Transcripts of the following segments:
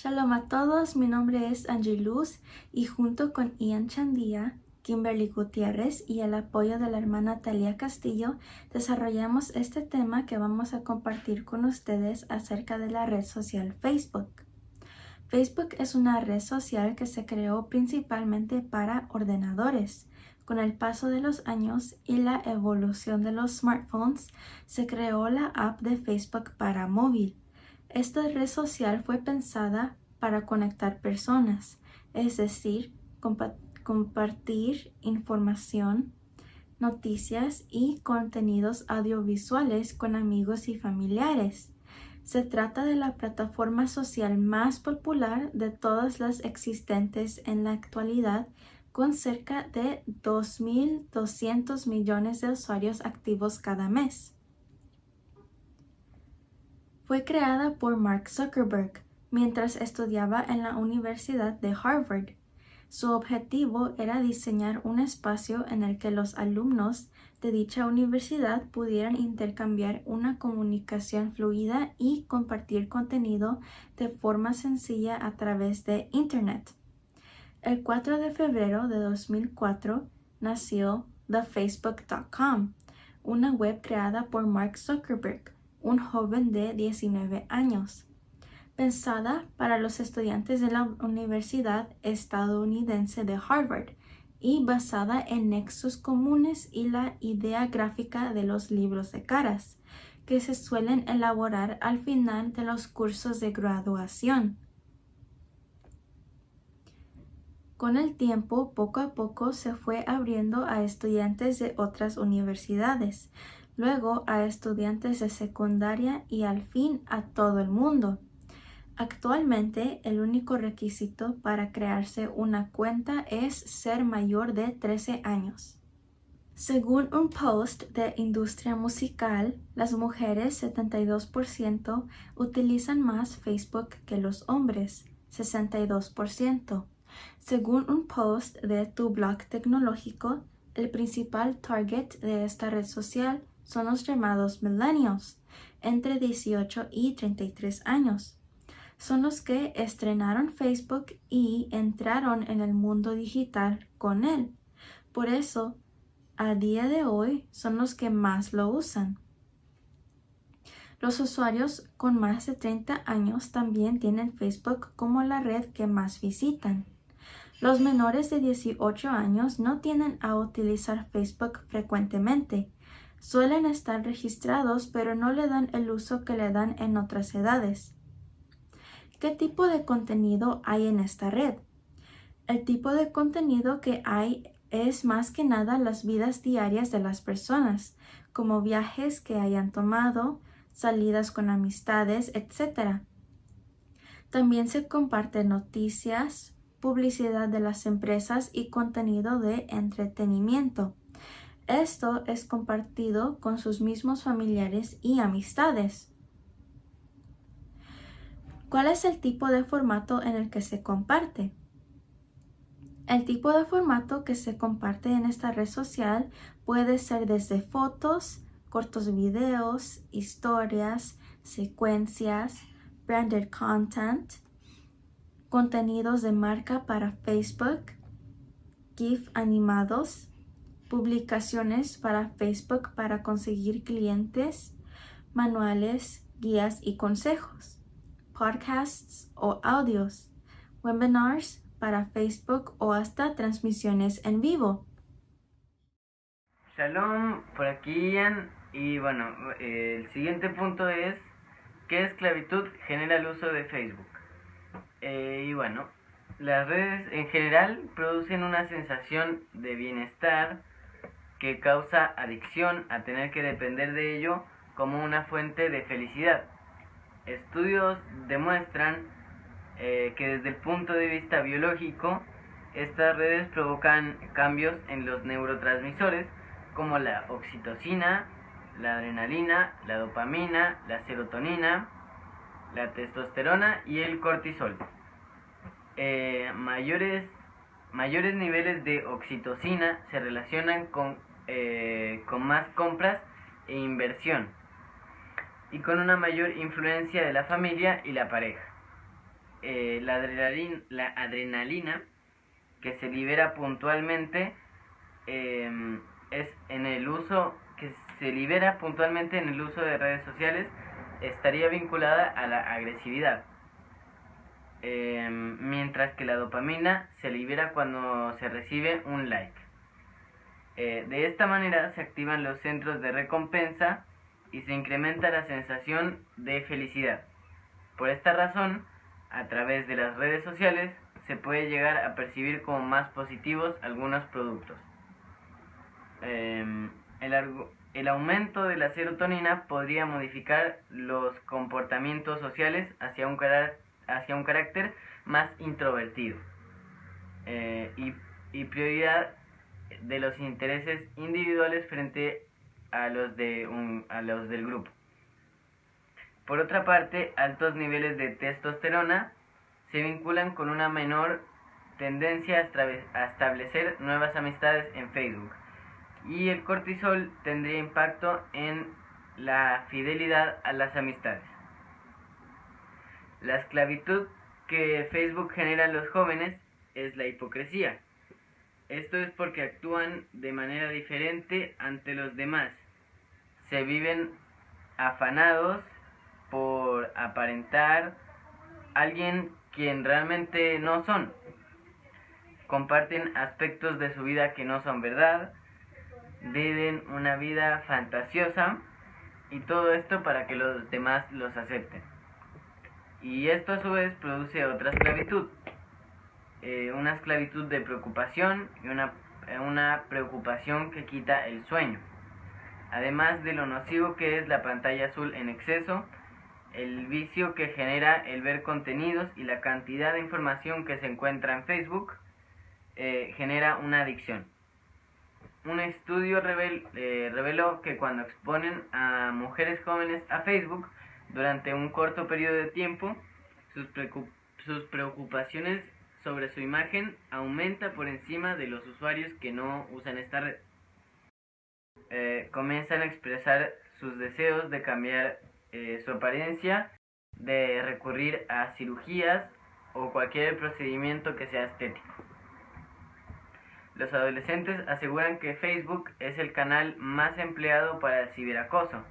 Shalom a todos, mi nombre es Angeluz y junto con Ian Chandía, Kimberly Gutiérrez y el apoyo de la hermana Talia Castillo, desarrollamos este tema que vamos a compartir con ustedes acerca de la red social Facebook. Facebook es una red social que se creó principalmente para ordenadores. Con el paso de los años y la evolución de los smartphones, se creó la app de Facebook para móvil. Esta red social fue pensada para conectar personas, es decir, compartir información, noticias y contenidos audiovisuales con amigos y familiares. Se trata de la plataforma social más popular de todas las existentes en la actualidad, con cerca de 2.200 millones de usuarios activos cada mes. Fue creada por Mark Zuckerberg mientras estudiaba en la Universidad de Harvard. Su objetivo era diseñar un espacio en el que los alumnos de dicha universidad pudieran intercambiar una comunicación fluida y compartir contenido de forma sencilla a través de Internet. El 4 de febrero de 2004 nació thefacebook.com, una web creada por Mark Zuckerberg, un joven de 19 años. Pensada para los estudiantes de la Universidad Estadounidense de Harvard y basada en nexos comunes y la idea gráfica de los libros de caras, que se suelen elaborar al final de los cursos de graduación. Con el tiempo, poco a poco se fue abriendo a estudiantes de otras universidades, luego a estudiantes de secundaria y al fin a todo el mundo. Actualmente, el único requisito para crearse una cuenta es ser mayor de 13 años. Según un post de Industria Musical, las mujeres 72% utilizan más Facebook que los hombres, 62%. Según un post de Tu Blog Tecnológico, el principal target de esta red social son los llamados millennials, entre 18 y 33 años. Son los que estrenaron Facebook y entraron en el mundo digital con él. Por eso, a día de hoy, son los que más lo usan. Los usuarios con más de 30 años también tienen Facebook como la red que más visitan. Los menores de 18 años no tienden a utilizar Facebook frecuentemente. Suelen estar registrados, pero no le dan el uso que le dan en otras edades. ¿Qué tipo de contenido hay en esta red? El tipo de contenido que hay es más que nada las vidas diarias de las personas, como viajes que hayan tomado, salidas con amistades, etc. También se comparten noticias, publicidad de las empresas y contenido de entretenimiento. Esto es compartido con sus mismos familiares y amistades. ¿Cuál es el tipo de formato en el que se comparte? El tipo de formato que se comparte en esta red social puede ser desde fotos, cortos videos, historias, secuencias, branded content, contenidos de marca para Facebook, GIF animados, publicaciones para Facebook para conseguir clientes, manuales, guías y consejos, podcasts o audios, webinars para Facebook o hasta transmisiones en vivo. Shalom, por aquí Ian, y bueno, el siguiente punto es ¿qué esclavitud genera el uso de Facebook? Y bueno, las redes en general producen una sensación de bienestar que causa adicción a tener que depender de ello como una fuente de felicidad. Estudios demuestran que desde el punto de vista biológico, estas redes provocan cambios en los neurotransmisores como la oxitocina, la adrenalina, la dopamina, la serotonina, la testosterona y el cortisol. Mayores niveles de oxitocina se relacionan con más compras e inversión y con una mayor influencia de la familia y la pareja. la adrenalina que se libera puntualmente en el uso de redes sociales estaría vinculada a la agresividad, mientras que la dopamina se libera cuando se recibe un like. De esta manera se activan los centros de recompensa y se incrementa la sensación de felicidad. Por esta razón, a través de las redes sociales se puede llegar a percibir como más positivos algunos productos. El aumento de la serotonina podría modificar los comportamientos sociales hacia un carácter más introvertido y prioridad de los intereses individuales frente a los del grupo. Por otra parte, altos niveles de testosterona se vinculan con una menor tendencia a establecer nuevas amistades en Facebook, y el cortisol tendría impacto en la fidelidad a las amistades. La esclavitud que Facebook genera en los jóvenes es la hipocresía. Esto es porque actúan de manera diferente ante los demás. Se viven afanados por aparentar alguien quien realmente no son. Comparten aspectos de su vida que no son verdad. Viven una vida fantasiosa, y todo esto para que los demás los acepten. Y esto a su vez produce otra esclavitud, una esclavitud de preocupación y una preocupación que quita el sueño. Además de lo nocivo que es la pantalla azul en exceso, el vicio que genera el ver contenidos y la cantidad de información que se encuentra en Facebook genera una adicción. Un estudio reveló que cuando exponen a mujeres jóvenes a Facebook durante un corto periodo de tiempo, sus preocupaciones sobre su imagen aumenta por encima de los usuarios que no usan esta red. Comienzan a expresar sus deseos de cambiar su apariencia, de recurrir a cirugías o cualquier procedimiento que sea estético. Los adolescentes aseguran que Facebook es el canal más empleado para el ciberacoso.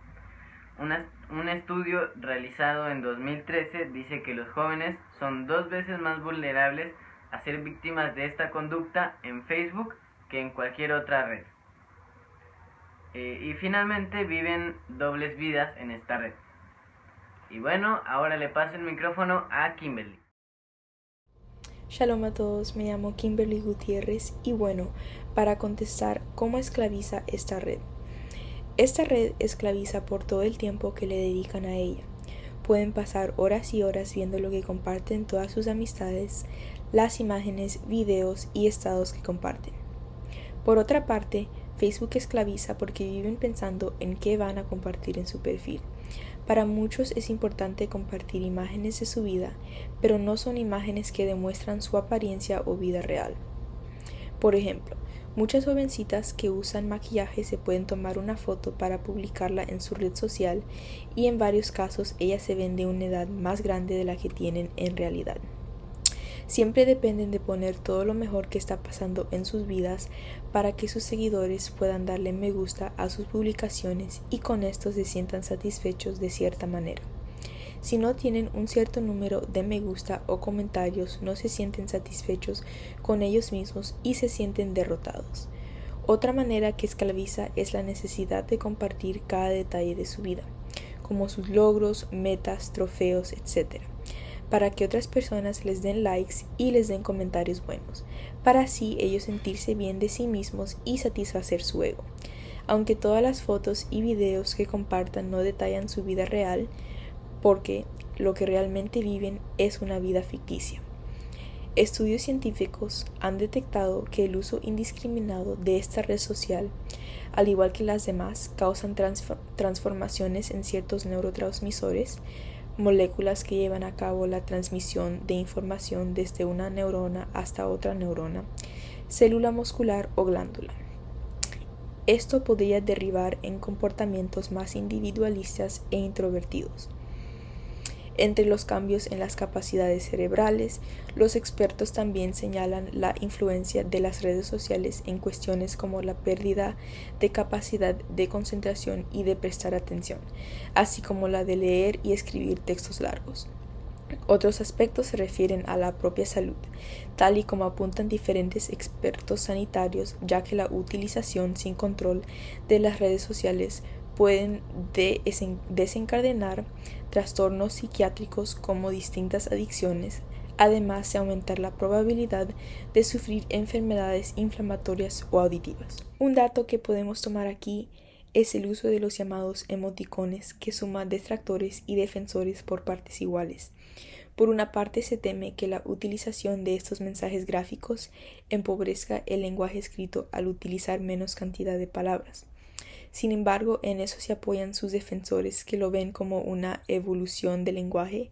Un estudio realizado en 2013 dice que los jóvenes son 2 veces más vulnerables a ser víctimas de esta conducta en Facebook que en cualquier otra red. Y finalmente viven dobles vidas en esta red. Y bueno, ahora le paso el micrófono a Kimberly. Shalom a todos, me llamo Kimberly Gutiérrez y bueno, para contestar cómo esclaviza esta red. Esta red esclaviza por todo el tiempo que le dedican a ella. Pueden pasar horas y horas viendo lo que comparten todas sus amistades, las imágenes, videos y estados que comparten. Por otra parte, Facebook esclaviza porque viven pensando en qué van a compartir en su perfil. Para muchos es importante compartir imágenes de su vida, pero no son imágenes que demuestran su apariencia o vida real. Por ejemplo, muchas jovencitas que usan maquillaje se pueden tomar una foto para publicarla en su red social y en varios casos ellas se ven de una edad más grande de la que tienen en realidad. Siempre dependen de poner todo lo mejor que está pasando en sus vidas para que sus seguidores puedan darle me gusta a sus publicaciones y con esto se sientan satisfechos de cierta manera. Si no tienen un cierto número de me gusta o comentarios, no se sienten satisfechos con ellos mismos y se sienten derrotados. Otra manera que esclaviza es la necesidad de compartir cada detalle de su vida, como sus logros, metas, trofeos, etc., para que otras personas les den likes y les den comentarios buenos, para así ellos sentirse bien de sí mismos y satisfacer su ego. Aunque todas las fotos y videos que compartan no detallan su vida real, porque lo que realmente viven es una vida ficticia. Estudios científicos han detectado que el uso indiscriminado de esta red social, al igual que las demás, causan transformaciones en ciertos neurotransmisores, moléculas que llevan a cabo la transmisión de información desde una neurona hasta otra neurona, célula muscular o glándula. Esto podría derivar en comportamientos más individualistas e introvertidos. Entre los cambios en las capacidades cerebrales, los expertos también señalan la influencia de las redes sociales en cuestiones como la pérdida de capacidad de concentración y de prestar atención, así como la de leer y escribir textos largos. Otros aspectos se refieren a la propia salud, tal y como apuntan diferentes expertos sanitarios, ya que la utilización sin control de las redes sociales pueden desencadenar trastornos psiquiátricos como distintas adicciones, además de aumentar la probabilidad de sufrir enfermedades inflamatorias o auditivas. Un dato que podemos tomar aquí es el uso de los llamados emoticones, que suma detractores y defensores por partes iguales. Por una parte, se teme que la utilización de estos mensajes gráficos empobrezca el lenguaje escrito al utilizar menos cantidad de palabras. Sin embargo, en eso se apoyan sus defensores, que lo ven como una evolución del lenguaje,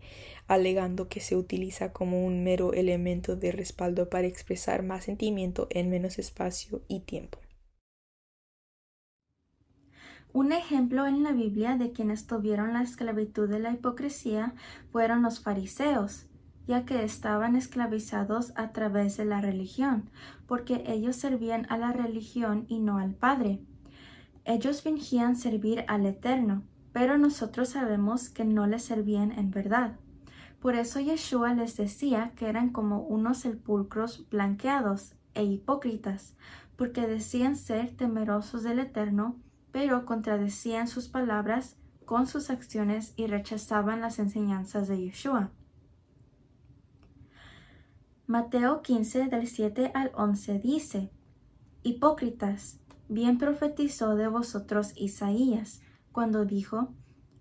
alegando que se utiliza como un mero elemento de respaldo para expresar más sentimiento en menos espacio y tiempo. Un ejemplo en la Biblia de quienes tuvieron la esclavitud de la hipocresía fueron los fariseos, ya que estaban esclavizados a través de la religión, porque ellos servían a la religión y no al Padre. Ellos fingían servir al Eterno, pero nosotros sabemos que no le servían en verdad. Por eso Yeshua les decía que eran como unos sepulcros blanqueados e hipócritas, porque decían ser temerosos del Eterno, pero contradecían sus palabras con sus acciones y rechazaban las enseñanzas de Yeshua. Mateo 15 del 7 al 11 dice: Hipócritas, bien profetizó de vosotros Isaías, cuando dijo: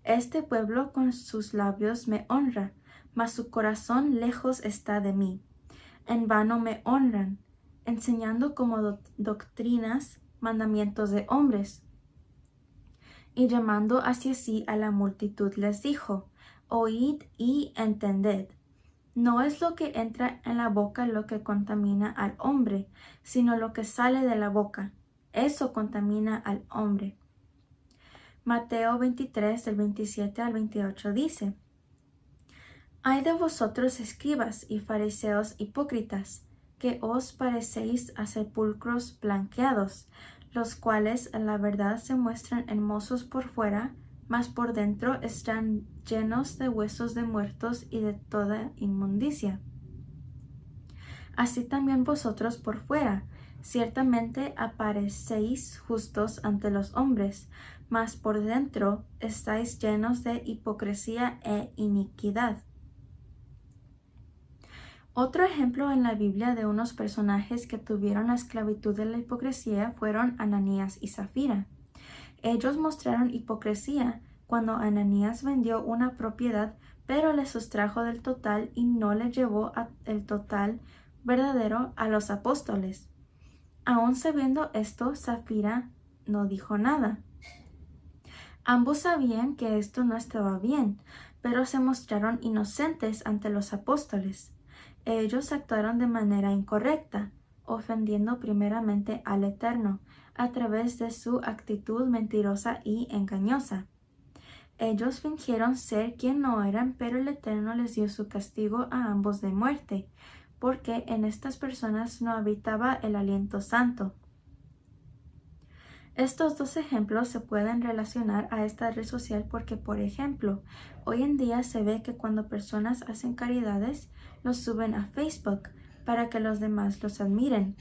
Este pueblo con sus labios me honra, mas su corazón lejos está de mí. En vano me honran, enseñando como doctrinas mandamientos de hombres. Y llamando hacia sí a la multitud les dijo: Oíd y entended. No es lo que entra en la boca lo que contamina al hombre, sino lo que sale de la boca. Eso contamina al hombre. Mateo 23, del 27 al 28 dice: Ay de vosotros, escribas y fariseos hipócritas, que os parecéis a sepulcros blanqueados, los cuales en la verdad se muestran hermosos por fuera, mas por dentro están llenos de huesos de muertos y de toda inmundicia. Así también vosotros por fuera, ciertamente aparecéis justos ante los hombres, mas por dentro estáis llenos de hipocresía e iniquidad. Otro ejemplo en la Biblia de unos personajes que tuvieron la esclavitud de la hipocresía fueron Ananías y Zafira. Ellos mostraron hipocresía cuando Ananías vendió una propiedad, pero le sustrajo del total y no le llevó el total verdadero a los apóstoles. Aún sabiendo esto, Zafira no dijo nada. Ambos sabían que esto no estaba bien, pero se mostraron inocentes ante los apóstoles. Ellos actuaron de manera incorrecta, ofendiendo primeramente al Eterno a través de su actitud mentirosa y engañosa. Ellos fingieron ser quien no eran, pero el Eterno les dio su castigo a ambos de muerte, porque en estas personas no habitaba el aliento santo. Estos dos ejemplos se pueden relacionar a esta red social porque, por ejemplo, hoy en día se ve que cuando personas hacen caridades, los suben a Facebook para que los demás los admiren.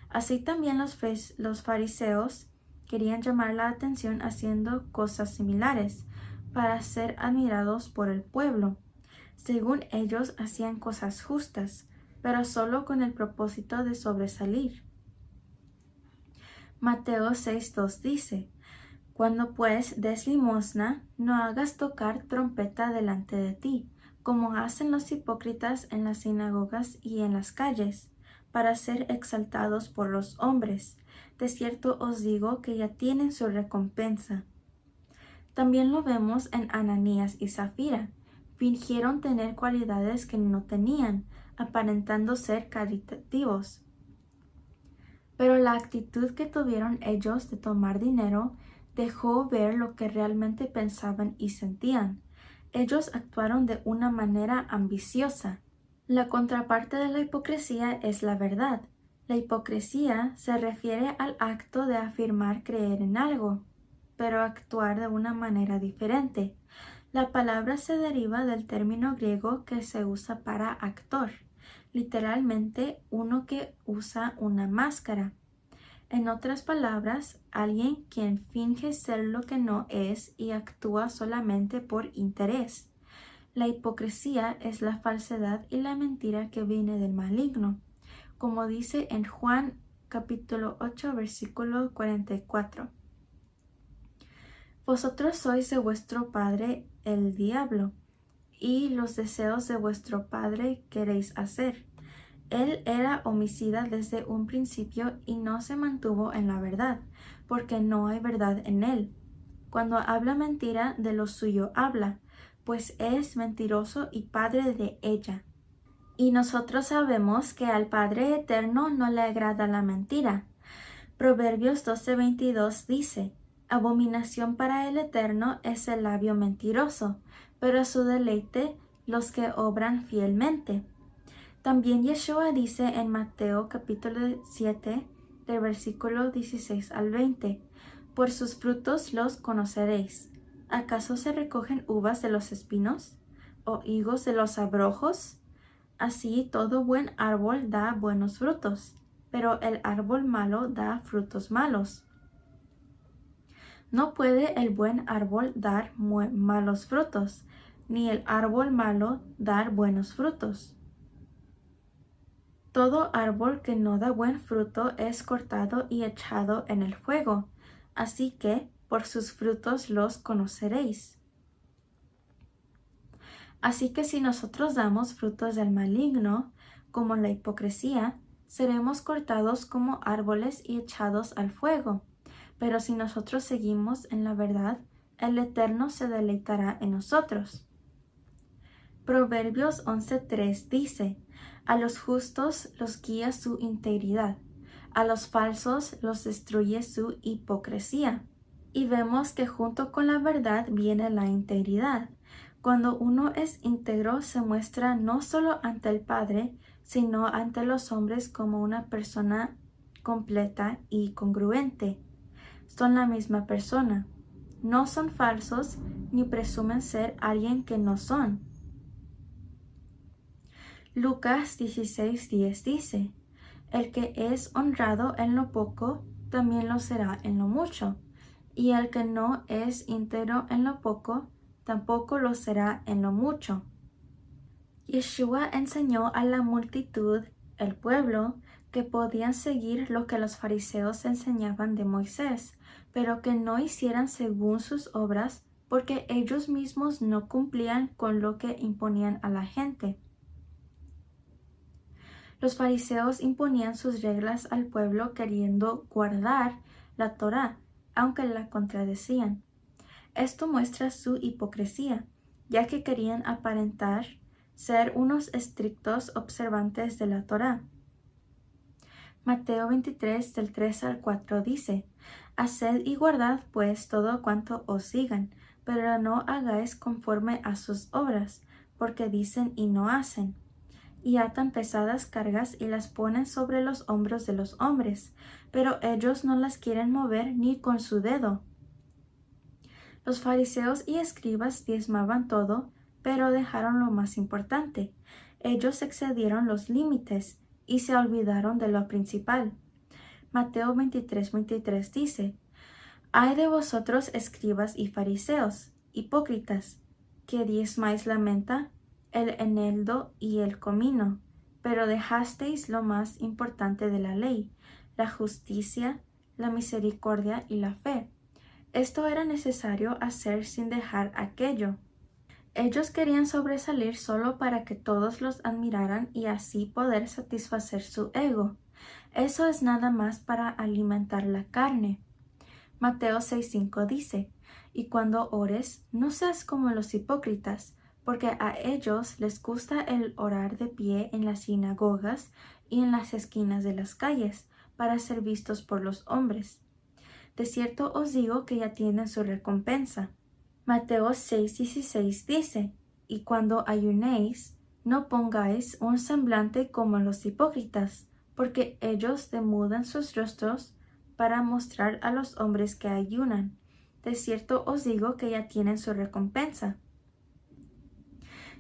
Así también los fariseos querían llamar la atención haciendo cosas similares para ser admirados por el pueblo. Según ellos, hacían cosas justas, pero solo con el propósito de sobresalir. Mateo 6:2 dice: Cuando pues des limosna, no hagas tocar trompeta delante de ti, como hacen los hipócritas en las sinagogas y en las calles, para ser exaltados por los hombres. De cierto os digo que ya tienen su recompensa. También lo vemos en Ananías y Zafira. Fingieron tener cualidades que no tenían, aparentando ser caritativos. Pero la actitud que tuvieron ellos de tomar dinero dejó ver lo que realmente pensaban y sentían. Ellos actuaron de una manera ambiciosa. La contraparte de la hipocresía es la verdad. La hipocresía se refiere al acto de afirmar creer en algo, pero actuar de una manera diferente. La palabra se deriva del término griego que se usa para actor, literalmente uno que usa una máscara. En otras palabras, alguien quien finge ser lo que no es y actúa solamente por interés. La hipocresía es la falsedad y la mentira que viene del maligno, como dice en Juan capítulo 8 versículo 44. Vosotros sois de vuestro padre el diablo, y los deseos de vuestro padre queréis hacer. Él era homicida desde un principio y no se mantuvo en la verdad, porque no hay verdad en él. Cuando habla mentira, de lo suyo habla, pues es mentiroso y padre de ella. Y nosotros sabemos que al Padre Eterno no le agrada la mentira. Proverbios 12:22 dice: Abominación para el Eterno es el labio mentiroso, pero su deleite los que obran fielmente. También Yeshua dice en Mateo capítulo 7, del versículo 16 al 20, por sus frutos los conoceréis. ¿Acaso se recogen uvas de los espinos o higos de los abrojos? Así todo buen árbol da buenos frutos, pero el árbol malo da frutos malos. No puede el buen árbol dar malos frutos, ni el árbol malo dar buenos frutos. Todo árbol que no da buen fruto es cortado y echado en el fuego, así que por sus frutos los conoceréis. Así que si nosotros damos frutos del maligno, como la hipocresía, seremos cortados como árboles y echados al fuego. Pero si nosotros seguimos en la verdad, el Eterno se deleitará en nosotros. Proverbios 11:3 dice: A los justos los guía su integridad, a los falsos los destruye su hipocresía. Y vemos que junto con la verdad viene la integridad. Cuando uno es íntegro, se muestra no solo ante el Padre, sino ante los hombres como una persona completa y congruente. Son la misma persona. No son falsos ni presumen ser alguien que no son. Lucas 16:10 dice: El que es honrado en lo poco, también lo será en lo mucho, y el que no es íntegro en lo poco, tampoco lo será en lo mucho. Yeshua enseñó a la multitud, el pueblo, que podían seguir lo que los fariseos enseñaban de Moisés, pero que no hicieran según sus obras, porque ellos mismos no cumplían con lo que imponían a la gente. Los fariseos imponían sus reglas al pueblo queriendo guardar la Torá, aunque la contradecían. Esto muestra su hipocresía, ya que querían aparentar ser unos estrictos observantes de la Torá. Mateo 23, del 3 al 4 dice: Haced y guardad pues todo cuanto os digan, pero no hagáis conforme a sus obras, porque dicen y no hacen. Y atan pesadas cargas y las ponen sobre los hombros de los hombres, pero ellos no las quieren mover ni con su dedo. Los fariseos y escribas diezmaban todo, pero dejaron lo más importante. Ellos excedieron los límites y se olvidaron de lo principal. Mateo 23:23 dice: Ay de vosotros, escribas y fariseos, hipócritas, que diezmáis la menta, el eneldo y el comino, pero dejasteis lo más importante de la ley, la justicia, la misericordia y la fe. Esto era necesario hacer sin dejar aquello. Ellos querían sobresalir solo para que todos los admiraran y así poder satisfacer su ego. Eso es nada más para alimentar la carne. Mateo 6:5 dice: Y cuando ores, no seas como los hipócritas, porque a ellos les gusta el orar de pie en las sinagogas y en las esquinas de las calles, para ser vistos por los hombres. De cierto os digo que ya tienen su recompensa. Mateo 6:16 dice, y cuando ayunéis, no pongáis un semblante como los hipócritas, porque ellos demudan sus rostros para mostrar a los hombres que ayunan. De cierto os digo que ya tienen su recompensa.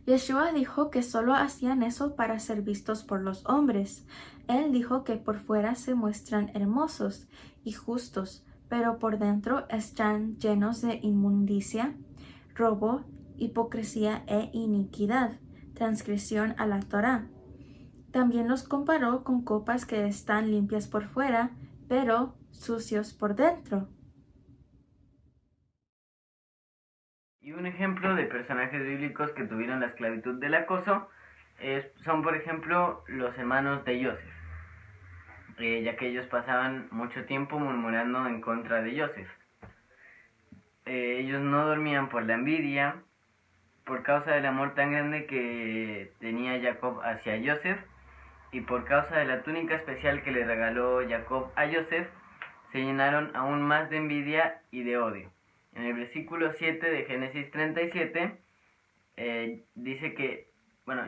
Yeshua dijo que solo hacían eso para ser vistos por los hombres. Él dijo que por fuera se muestran hermosos y justos, pero por dentro están llenos de inmundicia, robo, hipocresía e iniquidad, transgresión a la Torá. También los comparó con copas que están limpias por fuera, pero sucios por dentro. Y un ejemplo de personajes bíblicos que tuvieron la esclavitud del acoso son, por ejemplo, los hermanos de Joseph, ya que ellos pasaban mucho tiempo murmurando en contra de Joseph. Ellos no dormían por la envidia, por causa del amor tan grande que tenía Jacob hacia Joseph, y por causa de la túnica especial que le regaló Jacob a Joseph, se llenaron aún más de envidia y de odio. En el versículo 7 de Génesis 37 dice que,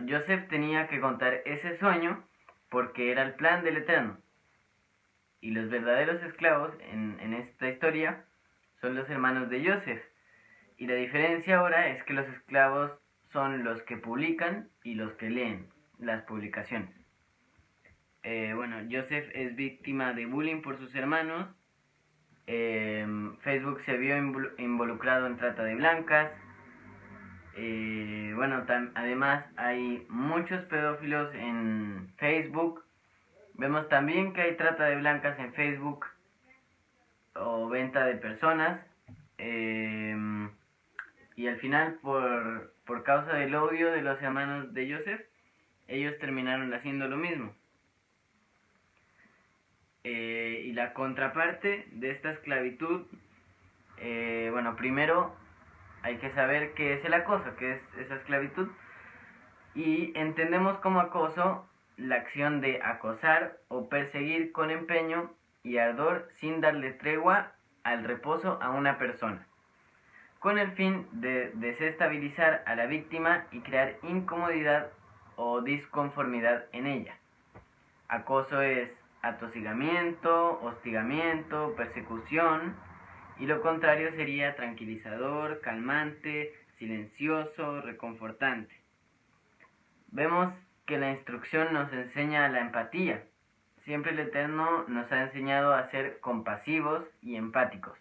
Joseph tenía que contar ese sueño porque era el plan del Eterno. Y los verdaderos esclavos en esta historia son los hermanos de Joseph. Y la diferencia ahora es que los esclavos son los que publican y los que leen las publicaciones. Joseph es víctima de bullying por sus hermanos. Facebook se vio involucrado en trata de blancas. Además hay muchos pedófilos en Facebook. Vemos también que hay trata de blancas en Facebook o venta de personas. Y al final, por causa del odio de los hermanos de Joseph, ellos terminaron haciendo lo mismo. Y la contraparte de esta esclavitud, primero hay que saber qué es el acoso, qué es esa esclavitud. Y entendemos como acoso la acción de acosar o perseguir con empeño y ardor sin darle tregua al reposo a una persona, con el fin de desestabilizar a la víctima y crear incomodidad o disconformidad en ella. Acoso es atosigamiento, hostigamiento, persecución, y lo contrario sería tranquilizador, calmante, silencioso, reconfortante. Vemos que la instrucción nos enseña la empatía. Siempre el Eterno nos ha enseñado a ser compasivos y empáticos.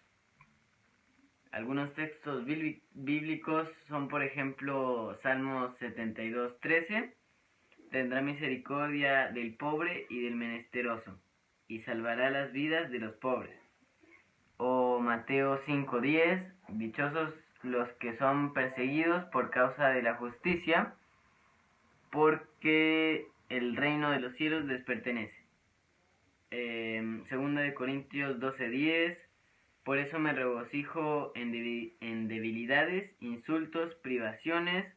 Algunos textos bíblicos son, por ejemplo, Salmos 72:13, tendrá misericordia del pobre y del menesteroso, y salvará las vidas de los pobres. O Mateo 5:10, dichosos los que son perseguidos por causa de la justicia, porque el reino de los cielos les pertenece. Segunda de Corintios 12:10, por eso me regocijo en debilidades, insultos, privaciones,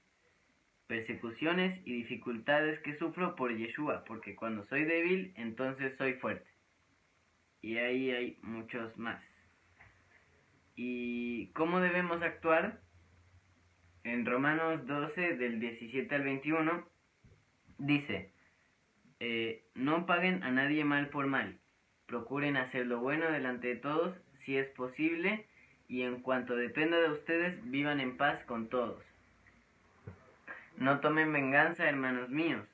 persecuciones y dificultades que sufro por Yeshua, porque cuando soy débil, entonces soy fuerte. Y ahí hay muchos más. ¿Y cómo debemos actuar? En Romanos 12, del 17 al 21, dice, no paguen a nadie mal por mal, procuren hacer lo bueno delante de todos, si es posible, y en cuanto dependa de ustedes, vivan en paz con todos. No tomen venganza, hermanos míos,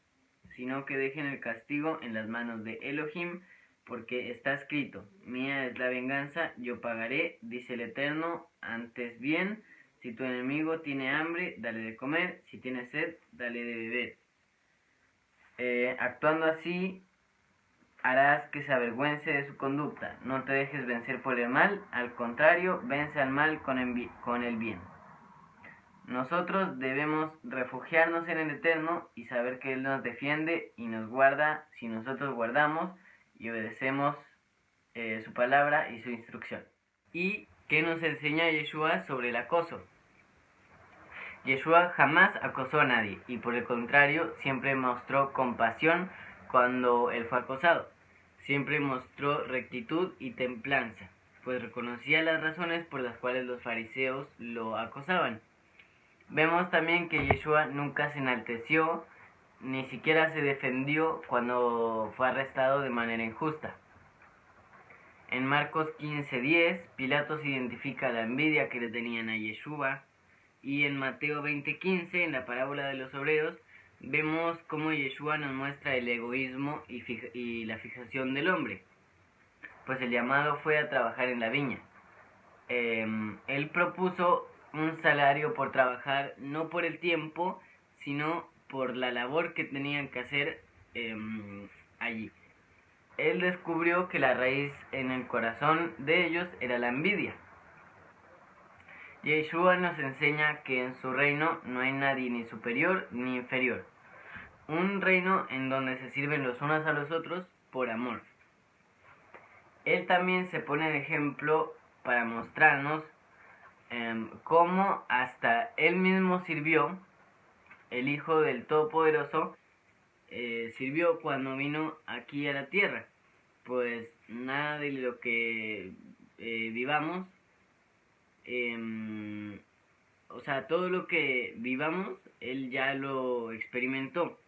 sino que dejen el castigo en las manos de Elohim, porque está escrito, mía es la venganza, yo pagaré, dice el Eterno. Antes bien, si tu enemigo tiene hambre, dale de comer, si tiene sed, dale de beber. Actuando así, harás que se avergüence de su conducta. No te dejes vencer por el mal, al contrario, vence al mal con el bien. Nosotros debemos refugiarnos en el Eterno y saber que Él nos defiende y nos guarda si nosotros guardamos y obedecemos su palabra y su instrucción. ¿Y qué nos enseña Yeshua sobre el acoso? Yeshua jamás acosó a nadie y por el contrario siempre mostró compasión cuando él fue acosado. Siempre mostró rectitud y templanza. pues reconocía las razones por las cuales los fariseos lo acosaban. Vemos también que Yeshua nunca se enalteció, ni siquiera se defendió cuando fue arrestado de manera injusta. En Marcos 15:10, Pilatos identifica la envidia que le tenían a Yeshua, y en Mateo 20:15, en la parábola de los obreros, vemos cómo Yeshua nos muestra el egoísmo y la fijación del hombre, pues el llamado fue a trabajar en la viña. Él propuso un salario por trabajar, no por el tiempo, sino por la labor que tenían que hacer allí. Él descubrió que la raíz en el corazón de ellos era la envidia. Yeshua nos enseña que en su reino no hay nadie ni superior ni inferior. Un reino en donde se sirven los unos a los otros por amor. Él también se pone de ejemplo para mostrarnos cómo hasta él mismo sirvió, el Hijo del Todopoderoso, sirvió cuando vino aquí a la tierra. Pues nada de lo que vivamos, todo lo que vivamos, él ya lo experimentó,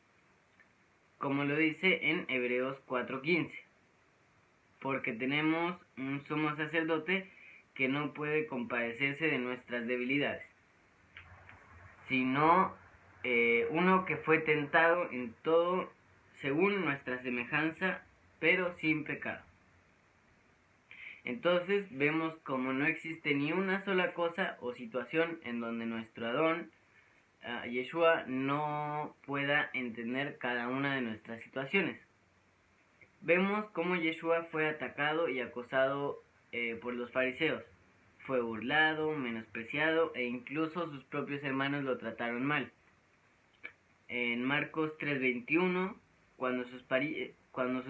como lo dice en Hebreos 4:15, porque tenemos un sumo sacerdote que no puede compadecerse de nuestras debilidades, sino uno que fue tentado en todo según nuestra semejanza, pero sin pecado. Entonces vemos como no existe ni una sola cosa o situación en donde nuestro Adón, Yeshua, no pueda entender cada una de nuestras situaciones. Vemos cómo Yeshua fue atacado y acosado por los fariseos. Fue burlado, menospreciado e incluso sus propios hermanos lo trataron mal. En Marcos 3:21, cuando sus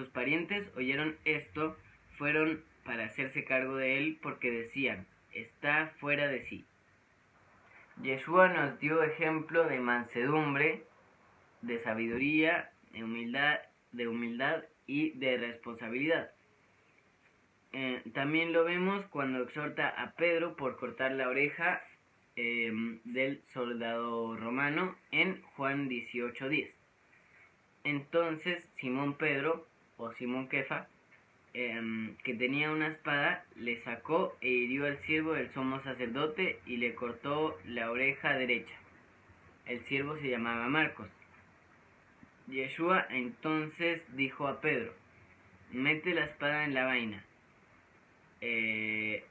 parientes oyeron esto, fueron para hacerse cargo de él porque decían, está fuera de sí. Yeshua nos dio ejemplo de mansedumbre, de sabiduría, de humildad y de responsabilidad. También lo vemos cuando exhorta a Pedro por cortar la oreja del soldado romano en Juan 18:10. Entonces Simón Pedro, o Simón Kefa, que tenía una espada, le sacó e hirió al siervo del sumo sacerdote y le cortó la oreja derecha. El siervo se llamaba Marcos. Yeshua entonces dijo a Pedro, mete la espada en la vaina.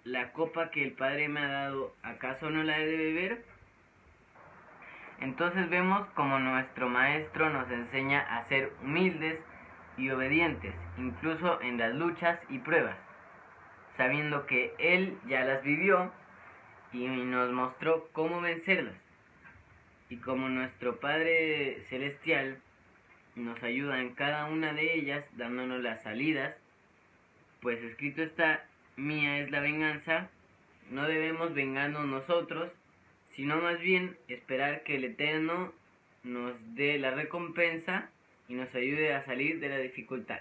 La copa que el Padre me ha dado, ¿acaso no la he de beber? Entonces vemos como nuestro Maestro nos enseña a ser humildes y obedientes, incluso en las luchas y pruebas, sabiendo que Él ya las vivió y nos mostró cómo vencerlas. Y como nuestro Padre Celestial nos ayuda en cada una de ellas, dándonos las salidas, pues escrito está, mía es la venganza, no debemos vengarnos nosotros, sino más bien esperar que el Eterno nos dé la recompensa y nos ayude a salir de la dificultad.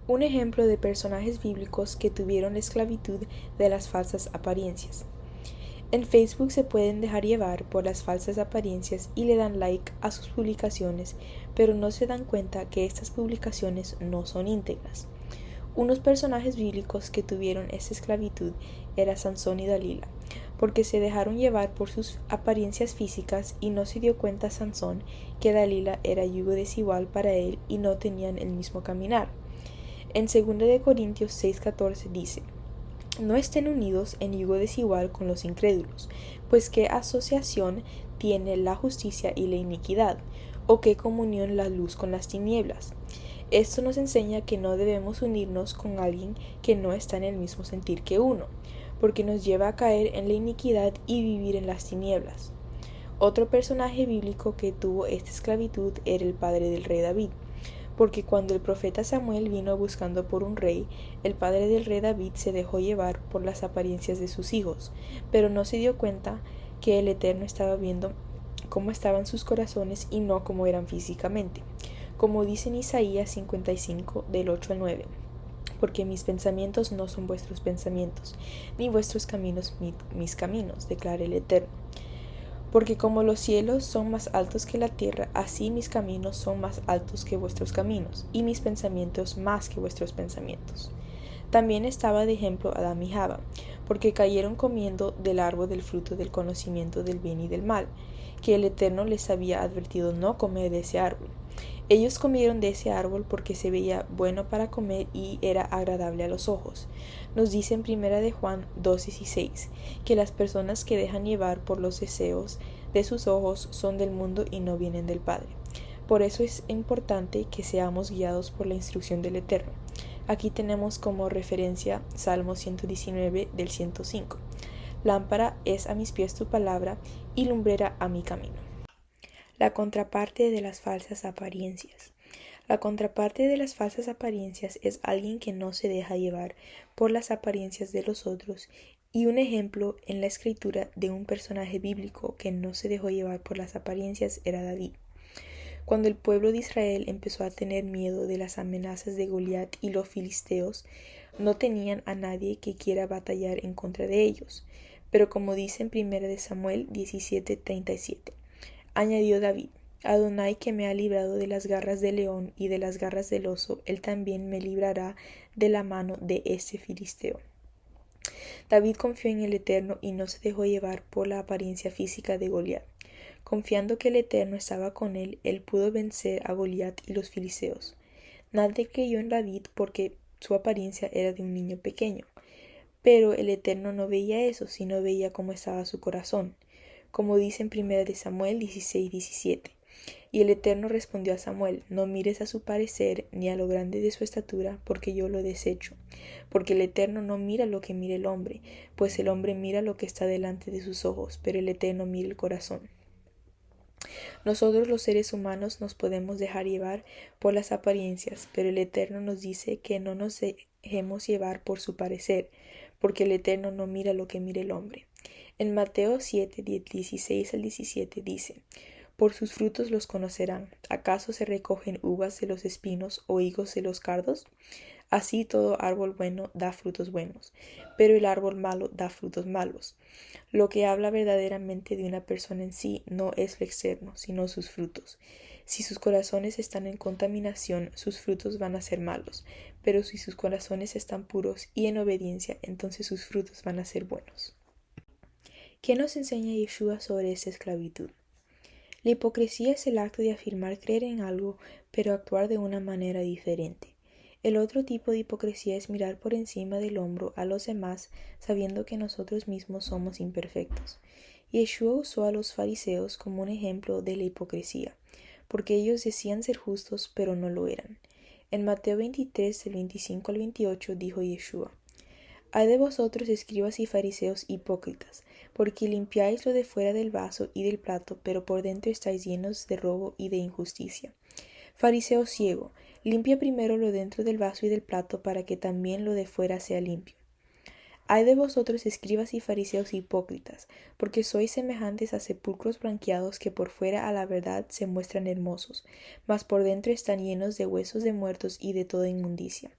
Un ejemplo de personajes bíblicos que tuvieron la esclavitud de las falsas apariencias. En Facebook se pueden dejar llevar por las falsas apariencias y le dan like a sus publicaciones, pero no se dan cuenta que estas publicaciones no son íntegras. Unos personajes bíblicos que tuvieron esta esclavitud eran Sansón y Dalila, porque se dejaron llevar por sus apariencias físicas y no se dio cuenta Sansón que Dalila era yugo desigual para él y no tenían el mismo caminar. En 2 Corintios 6:14 dice, no estén unidos en yugo desigual con los incrédulos, pues qué asociación tiene la justicia y la iniquidad, o qué comunión la luz con las tinieblas. Esto nos enseña que no debemos unirnos con alguien que no está en el mismo sentir que uno, porque nos lleva a caer en la iniquidad y vivir en las tinieblas. Otro personaje bíblico que tuvo esta esclavitud era el padre del rey David, porque cuando el profeta Samuel vino buscando por un rey, el padre del rey David se dejó llevar por las apariencias de sus hijos, pero no se dio cuenta que el Eterno estaba viendo cómo estaban sus corazones y no cómo eran físicamente, como dice en Isaías 55 del 8 al 9. porque mis pensamientos no son vuestros pensamientos, ni vuestros caminos mis caminos, declara el Eterno. Porque como los cielos son más altos que la tierra, así mis caminos son más altos que vuestros caminos, y mis pensamientos más que vuestros pensamientos. También estaba de ejemplo Adán y Java, porque cayeron comiendo del árbol del fruto del conocimiento del bien y del mal, que el Eterno les había advertido no comer de ese árbol. Ellos comieron de ese árbol porque se veía bueno para comer y era agradable a los ojos. Nos dice en 1 de Juan 2:16 que las personas que dejan llevar por los deseos de sus ojos son del mundo y no vienen del Padre. Por eso es importante que seamos guiados por la instrucción del Eterno. Aquí tenemos como referencia Salmo 119 del 105. Lámpara es a mis pies tu palabra y lumbrera a mi camino. La contraparte de las falsas apariencias. La contraparte de las falsas apariencias es alguien que no se deja llevar por las apariencias de los otros, y un ejemplo en la escritura de un personaje bíblico que no se dejó llevar por las apariencias era David. Cuando el pueblo de Israel empezó a tener miedo de las amenazas de Goliat y los filisteos, no tenían a nadie que quiera batallar en contra de ellos. Pero como dice en 1 de Samuel 17:37, añadió David: Adonai, que me ha librado de las garras del león y de las garras del oso, él también me librará de la mano de ese filisteo. David confió en el Eterno y no se dejó llevar por la apariencia física de Goliat. Confiando que el Eterno estaba con él, él pudo vencer a Goliat y los filisteos. Nadie creyó en David porque su apariencia era de un niño pequeño. Pero el Eterno no veía eso, sino veía cómo estaba su corazón, como dice en 1 de Samuel 16:17. Y el Eterno respondió a Samuel: no mires a su parecer ni a lo grande de su estatura, porque yo lo desecho. Porque el Eterno no mira lo que mira el hombre, pues el hombre mira lo que está delante de sus ojos, pero el Eterno mira el corazón. Nosotros los seres humanos nos podemos dejar llevar por las apariencias, pero el Eterno nos dice que no nos dejemos llevar por su parecer, porque el Eterno no mira lo que mira el hombre. En Mateo 7:16-17 dice: por sus frutos los conocerán. ¿Acaso se recogen uvas de los espinos o higos de los cardos? Así todo árbol bueno da frutos buenos, pero el árbol malo da frutos malos. Lo que habla verdaderamente de una persona en sí no es lo externo, sino sus frutos. Si sus corazones están en contaminación, sus frutos van a ser malos, pero si sus corazones están puros y en obediencia, entonces sus frutos van a ser buenos. ¿Qué nos enseña Yeshua sobre esta esclavitud? La hipocresía es el acto de afirmar creer en algo, pero actuar de una manera diferente. El otro tipo de hipocresía es mirar por encima del hombro a los demás, sabiendo que nosotros mismos somos imperfectos. Yeshua usó a los fariseos como un ejemplo de la hipocresía, porque ellos decían ser justos, pero no lo eran. En Mateo 23, del 25 al 28, dijo Yeshua: Ay de vosotros, escribas y fariseos hipócritas, porque limpiáis lo de fuera del vaso y del plato, pero por dentro estáis llenos de robo y de injusticia. Fariseo ciego, limpia primero lo dentro del vaso y del plato, para que también lo de fuera sea limpio. Ay de vosotros, escribas y fariseos hipócritas, porque sois semejantes a sepulcros blanqueados que por fuera a la verdad se muestran hermosos, mas por dentro están llenos de huesos de muertos y de toda inmundicia.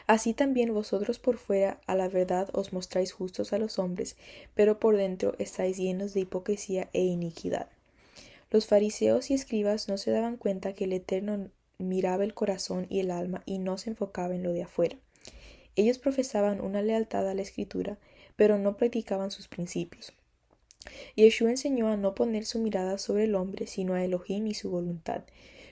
Así también vosotros por fuera a la verdad os mostráis justos a los hombres, pero por dentro estáis llenos de hipocresía e iniquidad. Los fariseos y escribas no se daban cuenta que el Eterno miraba el corazón y el alma y no se enfocaba en lo de afuera. Ellos profesaban una lealtad a la Escritura, pero no practicaban sus principios. Yeshua enseñó a no poner su mirada sobre el hombre, sino a Elohim y su voluntad,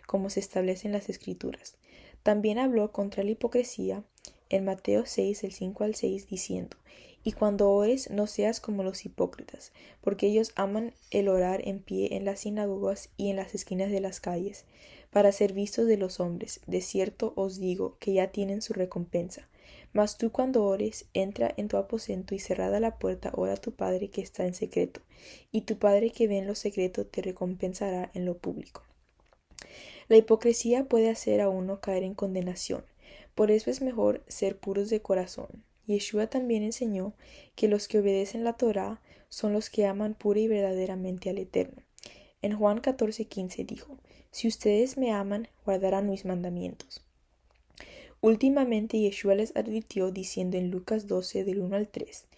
como se establece en las Escrituras. También habló contra la hipocresía en Mateo 6, del 5 al 6, diciendo: Y cuando ores, no seas como los hipócritas, porque ellos aman el orar en pie en las sinagogas y en las esquinas de las calles, para ser vistos de los hombres. De cierto os digo que ya tienen su recompensa. Mas tú cuando ores, entra en tu aposento y cerrada la puerta, ora a tu Padre que está en secreto, y tu Padre que ve en lo secreto te recompensará en lo público. La hipocresía puede hacer a uno caer en condenación. Por eso es mejor ser puros de corazón. Yeshua también enseñó que los que obedecen la Torá son los que aman pura y verdaderamente al Eterno. En Juan 14:15 dijo: Si ustedes me aman, guardarán mis mandamientos. Últimamente Yeshua les advirtió diciendo en Lucas 12 del 1 al 3: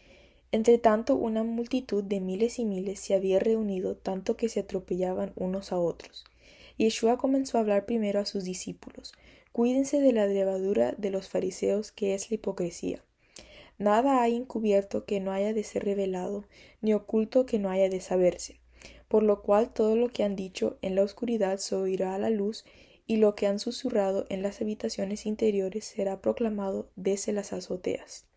Entre tanto, una multitud de miles y miles se había reunido, tanto que se atropellaban unos a otros. Yeshua comenzó a hablar primero a sus discípulos: Cuídense de la levadura de los fariseos, que es la hipocresía. Nada hay encubierto que no haya de ser revelado, ni oculto que no haya de saberse. Por lo cual todo lo que han dicho en la oscuridad se oirá a la luz, y lo que han susurrado en las habitaciones interiores será proclamado desde las azoteas.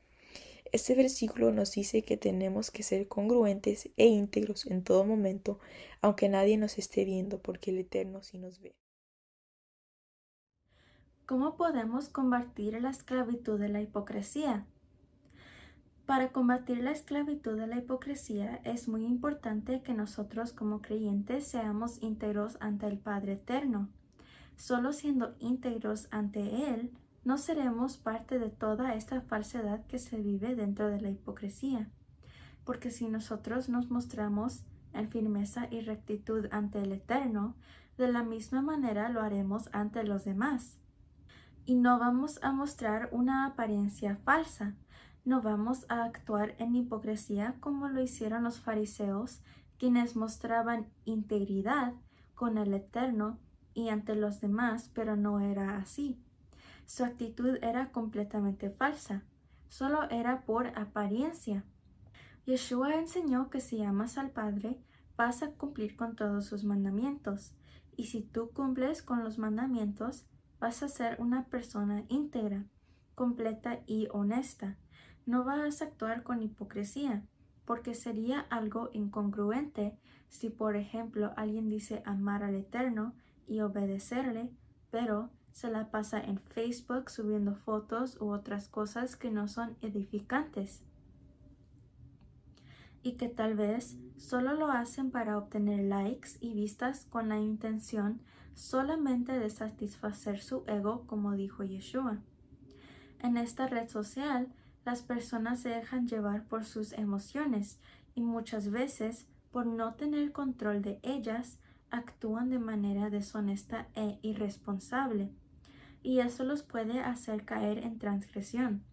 Este versículo nos dice que tenemos que ser congruentes e íntegros en todo momento, aunque nadie nos esté viendo, porque el Eterno sí nos ve. ¿Cómo podemos combatir la esclavitud de la hipocresía? Para combatir la esclavitud de la hipocresía es muy importante que nosotros como creyentes seamos íntegros ante el Padre Eterno. Solo siendo íntegros ante Él, no seremos parte de toda esta falsedad que se vive dentro de la hipocresía. Porque si nosotros nos mostramos en firmeza y rectitud ante el Eterno, de la misma manera lo haremos ante los demás. Y no vamos a mostrar una apariencia falsa. No vamos a actuar en hipocresía como lo hicieron los fariseos, quienes mostraban integridad con el Eterno y ante los demás, pero no era así. Su actitud era completamente falsa. Solo era por apariencia. Yeshua enseñó que si amas al Padre, vas a cumplir con todos sus mandamientos. Y si tú cumples con los mandamientos, vas a ser una persona íntegra, completa y honesta. No vas a actuar con hipocresía, porque sería algo incongruente si, por ejemplo, alguien dice amar al Eterno y obedecerle, pero se la pasa en Facebook subiendo fotos u otras cosas que no son edificantes y que tal vez solo lo hacen para obtener likes y vistas con la intención solamente de satisfacer su ego, como dijo Yeshua. En esta red social, las personas se dejan llevar por sus emociones y muchas veces, por no tener control de ellas, actúan de manera deshonesta e irresponsable, y eso los puede hacer caer en transgresión.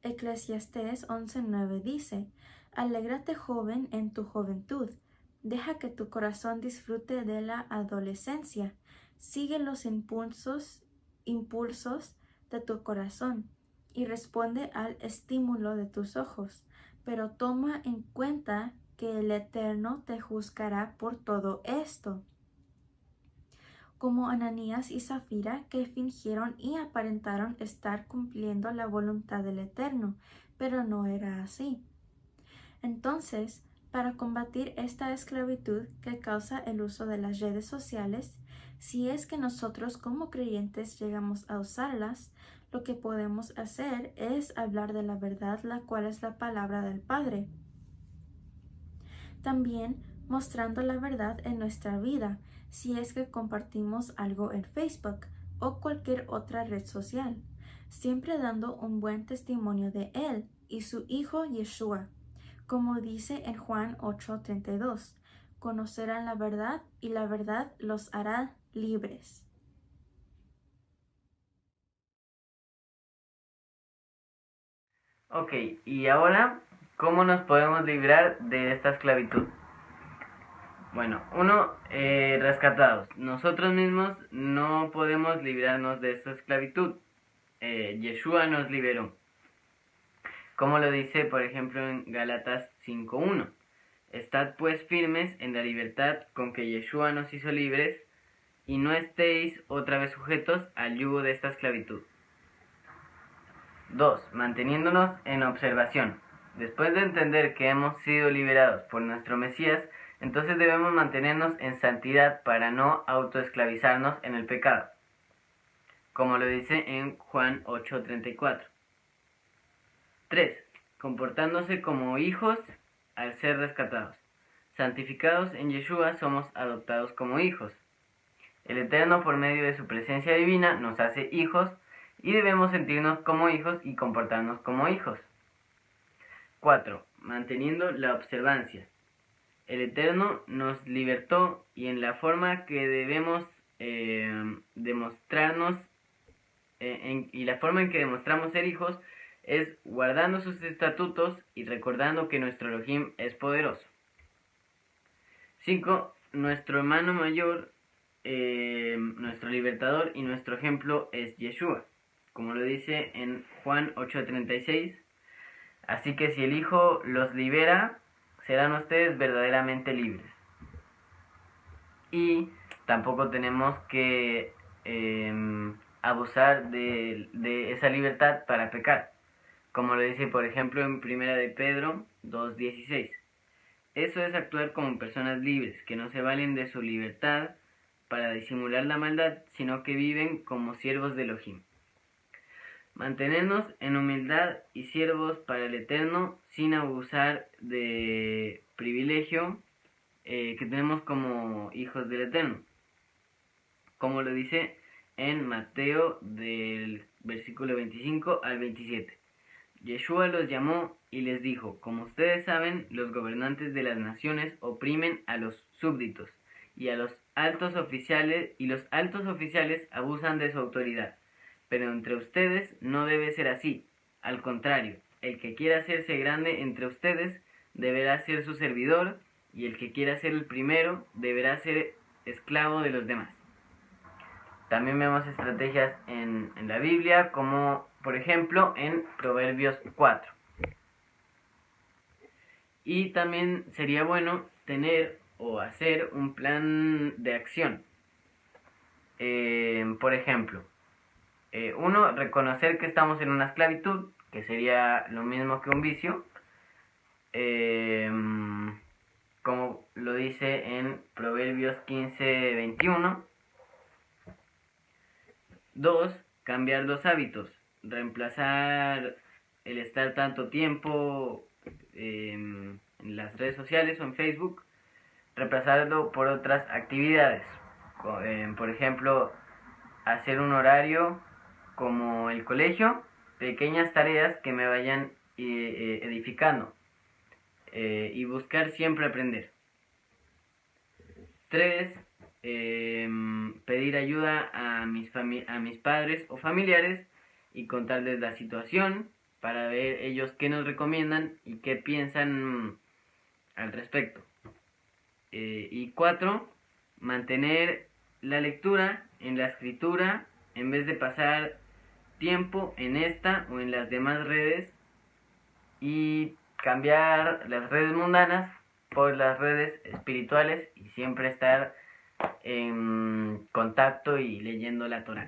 Eclesiastés 11:9 dice: Alégrate, joven, en tu juventud, deja que tu corazón disfrute de la adolescencia, sigue los impulsos de tu corazón y responde al estímulo de tus ojos, pero toma en cuenta que el Eterno te juzgará por todo esto. Como Ananías y Zafira, que fingieron y aparentaron estar cumpliendo la voluntad del Eterno, pero no era así. Entonces, para combatir esta esclavitud que causa el uso de las redes sociales, si es que nosotros como creyentes llegamos a usarlas, lo que podemos hacer es hablar de la verdad, la cual es la palabra del Padre. También mostrando la verdad en nuestra vida, si es que compartimos algo en Facebook o cualquier otra red social, siempre dando un buen testimonio de Él y su Hijo Yeshua. Como dice en Juan 8:32, conocerán la verdad y la verdad los hará libres. Ok, y ahora, ¿cómo nos podemos librar de esta esclavitud? Bueno, rescatados. Nosotros mismos no podemos librarnos de esta esclavitud. Yeshua nos liberó. Como lo dice, por ejemplo, en Gálatas 5:1. Estad pues firmes en la libertad con que Yeshua nos hizo libres, y no estéis otra vez sujetos al yugo de esta esclavitud. 2. Manteniéndonos en observación. Después de entender que hemos sido liberados por nuestro Mesías, entonces debemos mantenernos en santidad para no autoesclavizarnos en el pecado, como lo dice en Juan 8:34. 3. Comportándose como hijos al ser rescatados. Santificados en Yeshua, somos adoptados como hijos. El Eterno, por medio de su presencia divina, nos hace hijos y debemos sentirnos como hijos y comportarnos como hijos. 4. Manteniendo la observancia. El Eterno nos libertó y en la forma que debemos demostrarnos y la forma en que demostramos ser hijos es guardando sus estatutos y recordando que nuestro Elohim es poderoso. 5. Nuestro hermano mayor, nuestro libertador y nuestro ejemplo es Yeshua, como lo dice en Juan 8:36. Así que si el Hijo los libera, serán ustedes verdaderamente libres. Y tampoco tenemos que abusar de esa libertad para pecar, como lo dice por ejemplo en 1 de Pedro 2:16. Eso es actuar como personas libres, que no se valen de su libertad para disimular la maldad, sino que viven como siervos de Elohim. Mantenernos en humildad y siervos para el Eterno sin abusar de privilegio que tenemos como hijos del Eterno, como lo dice en Mateo del versículo 25 al 27. Yeshua los llamó y les dijo: como ustedes saben, los gobernantes de las naciones oprimen a los súbditos y los altos oficiales abusan de su autoridad. Pero entre ustedes no debe ser así. Al contrario, el que quiera hacerse grande entre ustedes deberá ser su servidor, y el que quiera ser el primero deberá ser esclavo de los demás. También vemos estrategias en la Biblia, como por ejemplo en Proverbios 4. Y también sería bueno tener o hacer un plan de acción. Por ejemplo, uno, reconocer que estamos en una esclavitud, que sería lo mismo que un vicio, como lo dice en Proverbios 15:21. 2. Cambiar los hábitos, reemplazar el estar tanto tiempo en las redes sociales o en Facebook, reemplazarlo por otras actividades, por ejemplo, hacer un horario como el colegio, pequeñas tareas que me vayan edificando, y buscar siempre aprender. 3. Pedir ayuda a mis padres o familiares y contarles la situación para ver ellos qué nos recomiendan y qué piensan al respecto. Y 4. Mantener la lectura en la escritura en vez de pasar tiempo en esta o en las demás redes, y cambiar las redes mundanas por las redes espirituales y siempre estar en contacto y leyendo la Torá.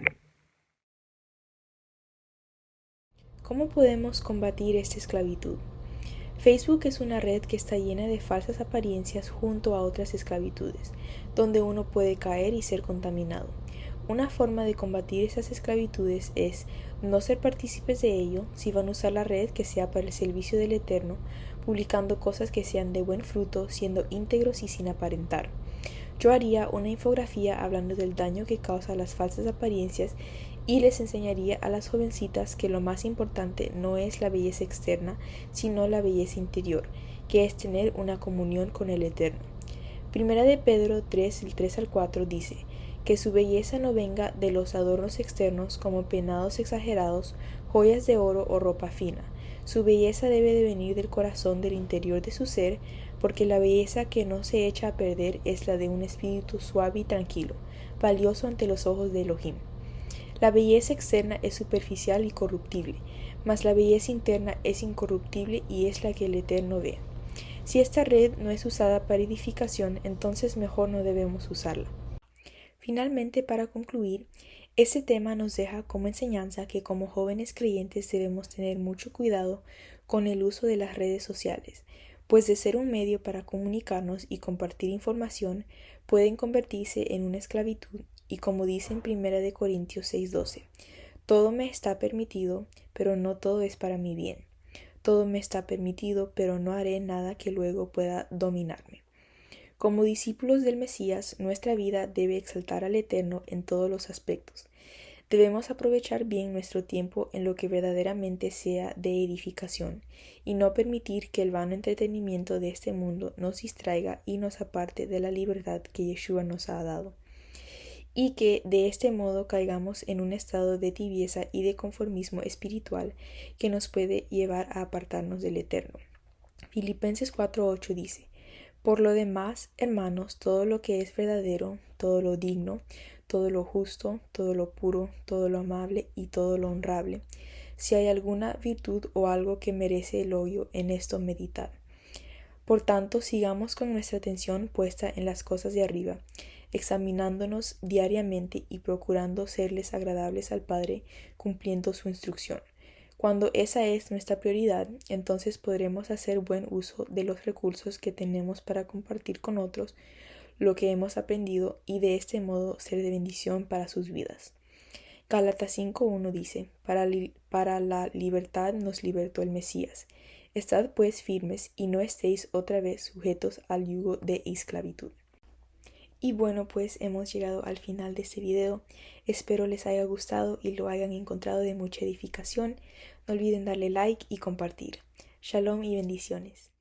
¿Cómo podemos combatir esta esclavitud? Facebook es una red que está llena de falsas apariencias junto a otras esclavitudes, donde uno puede caer y ser contaminado. Una forma de combatir esas esclavitudes es no ser partícipes de ello. Si van a usar la red, que sea para el servicio del Eterno, publicando cosas que sean de buen fruto, siendo íntegros y sin aparentar. Yo haría una infografía hablando del daño que causan las falsas apariencias y les enseñaría a las jovencitas que lo más importante no es la belleza externa, sino la belleza interior, que es tener una comunión con el Eterno. Primera de Pedro 3, el 3 al 4 dice: que su belleza no venga de los adornos externos como peinados exagerados, joyas de oro o ropa fina. Su belleza debe de venir del corazón, del interior de su ser, porque la belleza que no se echa a perder es la de un espíritu suave y tranquilo, valioso ante los ojos de Elohim. La belleza externa es superficial y corruptible, mas la belleza interna es incorruptible y es la que el Eterno ve. Si esta red no es usada para edificación, entonces mejor no debemos usarla. Finalmente, para concluir, este tema nos deja como enseñanza que como jóvenes creyentes debemos tener mucho cuidado con el uso de las redes sociales, pues de ser un medio para comunicarnos y compartir información, pueden convertirse en una esclavitud, y como dice en 1 de Corintios 6:12, todo me está permitido, pero no todo es para mi bien. Todo me está permitido, pero no haré nada que luego pueda dominarme. Como discípulos del Mesías, nuestra vida debe exaltar al Eterno en todos los aspectos. Debemos aprovechar bien nuestro tiempo en lo que verdaderamente sea de edificación y no permitir que el vano entretenimiento de este mundo nos distraiga y nos aparte de la libertad que Yeshua nos ha dado. y que de este modo caigamos en un estado de tibieza y de conformismo espiritual que nos puede llevar a apartarnos del Eterno. Filipenses 4:8 dice: Por lo demás, hermanos, todo lo que es verdadero, todo lo digno, todo lo justo, todo lo puro, todo lo amable y todo lo honrable, si hay alguna virtud o algo que merece elogio, en esto meditad. Por tanto, sigamos con nuestra atención puesta en las cosas de arriba, examinándonos diariamente y procurando serles agradables al Padre, cumpliendo su instrucción. Cuando esa es nuestra prioridad, entonces podremos hacer buen uso de los recursos que tenemos para compartir con otros lo que hemos aprendido y de este modo ser de bendición para sus vidas. Gálatas 5:1 dice: para la libertad nos libertó el Mesías. Estad pues firmes y no estéis otra vez sujetos al yugo de esclavitud. Y bueno, pues hemos llegado al final de este video. Espero les haya gustado y lo hayan encontrado de mucha edificación. No olviden darle like y compartir. Shalom y bendiciones.